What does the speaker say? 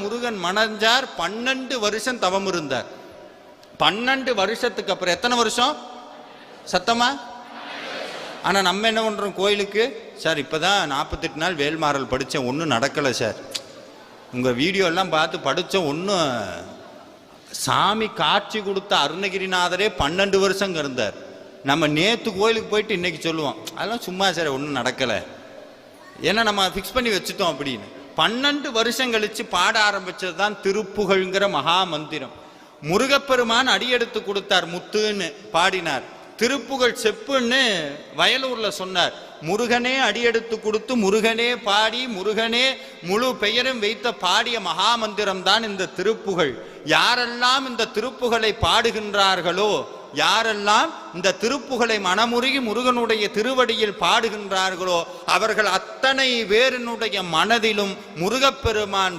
முருகன் மணஞ்சார். 12 வருஷம் தவம் இருந்தார். 12 வருஷத்துக்கு அப்புறம் எத்தனை வருஷம் சத்தமா? ஆனா நம்ம என்ன பண்றோம் கோயிலுக்கு? சார் இப்பதான் 48 நாள் வேல்மாறல் படிச்சேன், ஒன்றும் நடக்கலை சார். உங்க வீடியோ எல்லாம் பார்த்து படித்தோம், ஒன்றும். சாமி காட்சி கொடுத்த அருணகிரிநாதரே 12 வருஷம் இருந்தார். நம்ம நேற்று கோயிலுக்கு போயிட்டு இன்னைக்கு சொல்லுவோம் அதெல்லாம் சும்மா சார் ஒன்றும் நடக்கலை, ஏன்னா நம்ம ஃபிக்ஸ் பண்ணி வச்சுட்டோம் அப்படின்னு. 12 வருஷம் கழிச்சு பாட ஆரம்பிச்சது தான் திருப்புகழ்ங்கிற மகா மந்திரம். முருகப்பெருமான் அடியெடுத்து கொடுத்தார், முத்துன்னு பாடினார். திருப்புகழ் செப்புன்னு வயலூர்ல சொன்னார். முருகனே அடியெடுத்து கொடுத்து முருகனே பாடி முருகனே முழு பெயரும் வைத்த பாடிய மகா மந்திரம் தான் இந்த திருப்புகழ். யாரெல்லாம் இந்த திருப்புகழை பாடுகின்றார்களோ, யாரெல்லாம் இந்த திருப்புகழை மனமுருகி முருகனுடைய திருவடியில் பாடுகின்றார்களோ, அவர்கள் அத்தனை பேரினுடைய மனதிலும் முருகப்பெருமான்